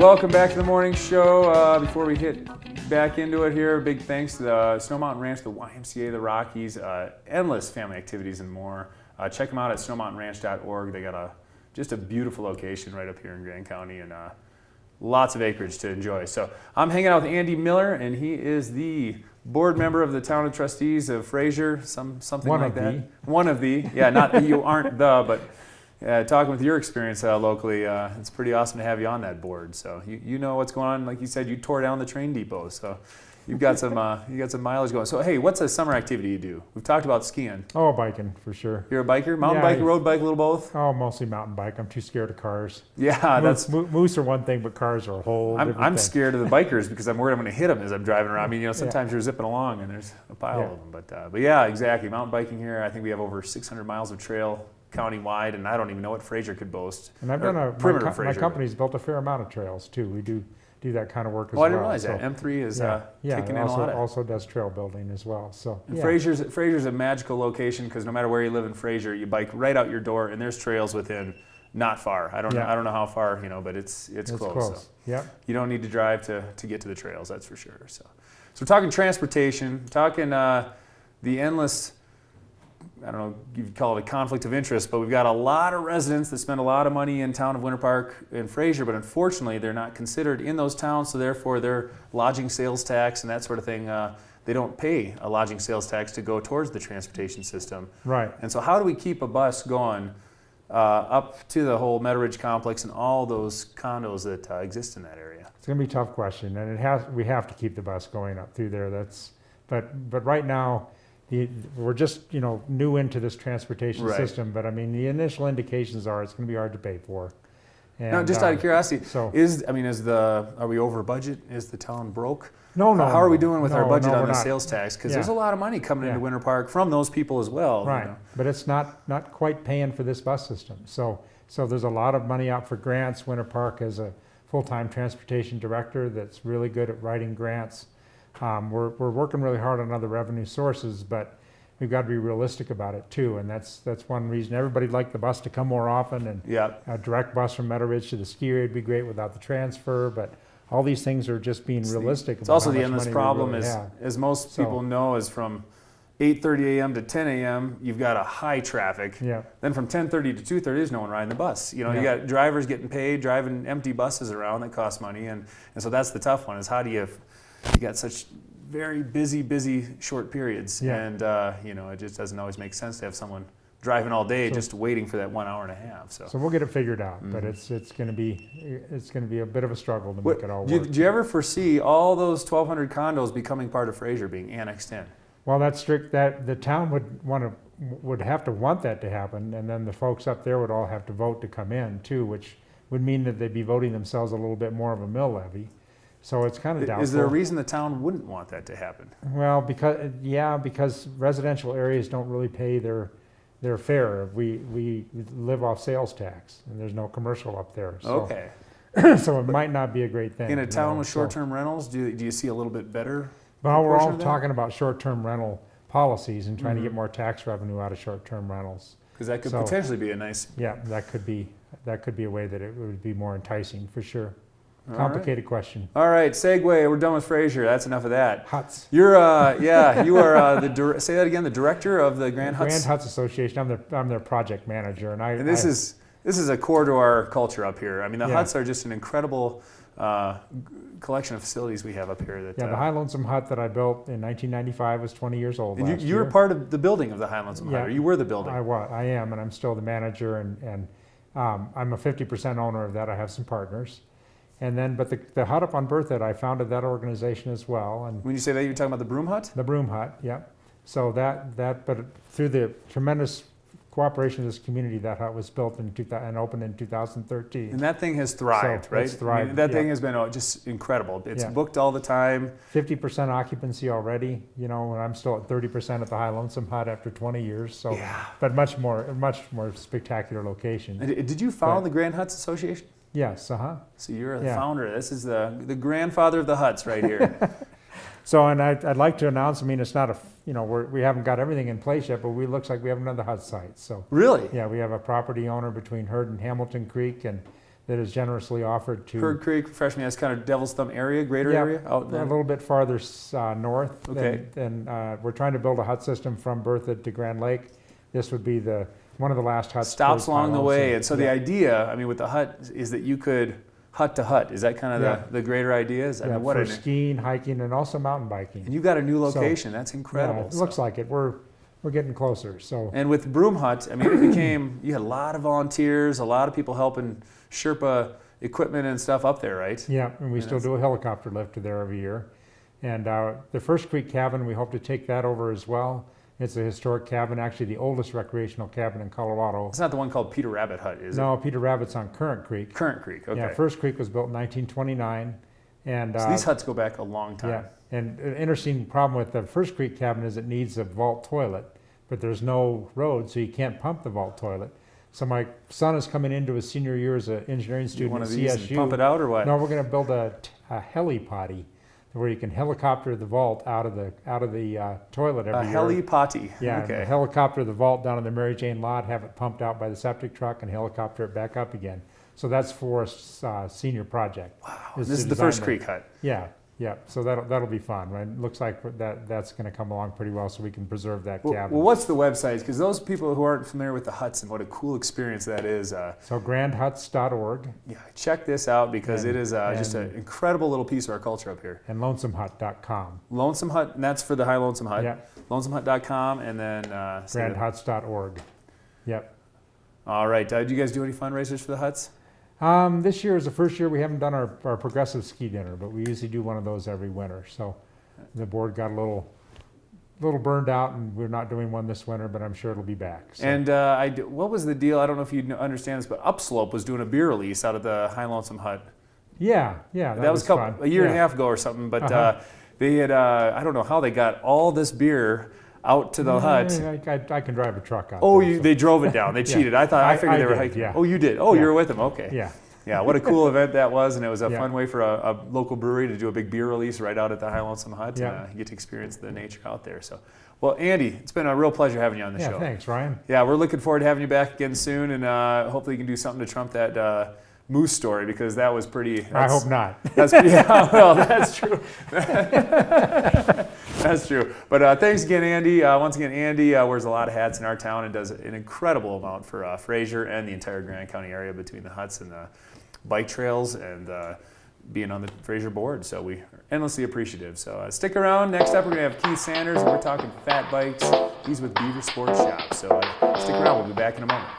welcome back to the morning show. Before we hit back into it here, big thanks to the Snow Mountain Ranch, the YMCA, the Rockies, endless family activities and more. Check them out at snowmountainranch.org. They got just a beautiful location right up here in Grand County and lots of acreage to enjoy. So I'm hanging out with Andy Miller, and he is the board member of the Town of Trustees of Fraser, something like that. One of the. Yeah, not you aren't the, but talking with your experience locally, it's pretty awesome to have you on that board. So you know what's going on. Like you said, you tore down the train depot, so you've got some mileage going. So hey, what's a summer activity you do? We've talked about skiing. Oh, biking for sure. You're a biker, mountain bike, road bike, a little both. Oh, mostly mountain bike. I'm too scared of cars. Yeah, moose are one thing, but cars are a whole. I'm scared of the bikers because I'm worried I'm going to hit them as I'm driving around. I mean, sometimes you're zipping along and there's a pile of them. But yeah, exactly. Mountain biking here. I think we have over 600 miles of trail county-wide, and I don't even know what Fraser could boast. And I've done my company's built a fair amount of trails too. We do that kind of work as well. I didn't realize that. M3 is kicking in a lot. Also does trail building as well. So Fraser's a magical location because no matter where you live in Fraser, you bike right out your door, and there's trails within not far. I don't know how far, but it's close. So you don't need to drive to get to the trails. That's for sure. So we're talking transportation, talking the endless. I don't know, you could call it a conflict of interest, but we've got a lot of residents that spend a lot of money in town of Winter Park and Fraser, but unfortunately they're not considered in those towns, so therefore their lodging sales tax and that sort of thing, they don't pay a lodging sales tax to go towards the transportation system. Right. And so how do we keep a bus going up to the whole Meadow Ridge complex and all those condos that exist in that area? It's going to be a tough question, and we have to keep the bus going up through there. But right now, we're just new into this transportation system, but I mean the initial indications are it's going to be hard to pay for. And, now, just out of curiosity, are we over budget? Is the town broke? No. How are we doing with our budget on the sales tax? Because there's a lot of money coming into Winter Park from those people as well. Right, but it's not quite paying for this bus system. So there's a lot of money out for grants. Winter Park has a full-time transportation director that's really good at writing grants. We're working really hard on other revenue sources, but we've got to be realistic about it too, and that's one reason. Everybody'd like the bus to come more often, and a direct bus from Meadow Ridge to the ski area would be great without the transfer, but all these things are just being realistic. It's also the endless problem as most people know, is from 8:30 a.m. to 10 a.m. you've got a high traffic. Then from 10:30 to 2:30 there's no one riding the bus. You got drivers getting paid, driving empty buses around that cost money, and so that's the tough one, is how do you got such very busy short periods, and it just doesn't always make sense to have someone driving all day just waiting for that 1 hour and a half. So we'll get it figured out, but it's going to be a bit of a struggle to make it all work. Do you ever foresee all those 1,200 condos becoming part of Fraser, being annexed in? Well, that's strict. That the town would have to want that to happen, and then the folks up there would all have to vote to come in too, which would mean that they'd be voting themselves a little bit more of a mill levy. So it's kind of doubtful. Is there a reason the town wouldn't want that to happen? Well, because residential areas don't really pay their fare. We live off sales tax, and there's no commercial up there. So, okay. So it might not be a great thing. In a town with short-term rentals, do you see a little bit better? Well, we're all talking about short-term rental policies and trying to get more tax revenue out of short-term rentals. Because that could potentially be a nice. Yeah, that could be a way that it would be more enticing for sure. Complicated question. All right, segue. We're done with Fraser. That's enough of that. Huts. You're, you are say that again. The director of the Grand Huts. Grand Huts Association. I'm their project manager, and this is a core to our culture up here. I mean, the huts are just an incredible collection of facilities we have up here. The High Lonesome Hut that I built in 1995 was 20 years old. And you were part of the building of the High Lonesome Hut. Or you were the building. I am, and I'm still the manager, and I'm a 50% owner of that. I have some partners. And then, but the hut up on Berthoud, I founded that organization as well. And when you say that, you're talking about the Broom Hut? The Broom Hut, yeah. So but through the tremendous cooperation of this community, that hut was built and opened in 2013. And that thing has thrived, right? It's thrived. I mean, that thing has been just incredible. It's booked all the time. 50% occupancy already, and I'm still at 30% at the High Lonesome Hut after 20 years. So, but much more spectacular location. And did you found the Grand Huts Association? Yes, So you're the founder. This is the grandfather of the huts right here. So, and I'd like to announce, it's not we haven't got everything in place yet, but it looks like we have another hut site. So really? Yeah, we have a property owner between Hurd and Hamilton Creek, and that is generously offered to. Herd Creek, refresh me, that's kind of Devil's Thumb area, greater Yeah, area? Out a there? little bit farther north. Okay. And we're trying to build a hut system from Berthoud to Grand Lake. This would be one of the last huts. Stops along the way. Lonesome. And so the idea, I mean, with the hut is that you could hut to hut. Is that kind of the greater idea? I mean, for skiing, hiking, and also mountain biking. And you've got a new location. That's incredible. Yeah, it looks like it. We're getting closer. So. And with Broom Hut, I mean, it became, you had a lot of volunteers, a lot of people helping Sherpa equipment and stuff up there, right? Yeah, and we still do a helicopter lift to there every year. And the First Creek cabin, we hope to take that over as well. It's a historic cabin, actually the oldest recreational cabin in Colorado. It's not the one called Peter Rabbit Hut, is it? No, Peter Rabbit's on Current Creek. Current Creek, okay. Yeah, First Creek was built in 1929. And, so these huts go back a long time. Yeah, and an interesting problem with the First Creek cabin is it needs a vault toilet, but there's no road, so you can't pump the vault toilet. So my son is coming into his senior year as an engineering student at CSU. And pump it out or what? No, we're going to build a heli potty where you can helicopter the vault out of the toilet every year. A heli potty. Yeah, okay. Helicopter the vault down in the Mary Jane lot, have it pumped out by the septic truck, and helicopter it back up again. So that's Forrest's senior project. Wow. This is the First Creek hut. Yeah. Yeah, so that'll be fun, right? It looks like that's going to come along pretty well, so we can preserve that cabin. Well, what's the website? Because those people who aren't familiar with the huts and what a cool experience that is. So grandhuts.org. Yeah, check this out because it is just an incredible little piece of our culture up here. And lonesomehut.com. Lonesome Hut, and that's for the High Lonesome Hut. Yeah. Lonesomehut.com, and then grandhuts.org. Yep. All right. Did you guys do any fundraisers for the huts? This year is the first year we haven't done our progressive ski dinner, but we usually do one of those every winter. So the board got a little burned out, and we're not doing one this winter, but I'm sure it'll be back. So. And what was the deal? I don't know if you understand this, but Upslope was doing a beer release out of the High Lonesome Hut. Yeah. That was a year and a half ago or something, but they had, I don't know how they got all this beer out to the hut. I can drive a truck out. Oh, there, they drove it down. They cheated. I figured they were hiking. Yeah. Oh, you did. Oh, you were with them. Okay. Yeah. Yeah. What a cool event that was, and it was a fun way for a local brewery to do a big beer release right out at the High Lonesome Hut. Yeah. And you get to experience the nature out there. So, well, Andy, it's been a real pleasure having you on the show. Yeah. Thanks, Ryan. Yeah, we're looking forward to having you back again soon, and hopefully you can do something to trump that moose story, because that was pretty. I hope not. Well, that's true. That's true. But thanks again, Andy. Once again, Andy wears a lot of hats in our town and does an incredible amount for Fraser and the entire Grand County area between the huts and the bike trails and being on the Fraser board. So we are endlessly appreciative. So stick around. Next up, we're going to have Keith Sanders, and we're talking fat bikes. He's with Beaver Sports Shop. So stick around. We'll be back in a moment.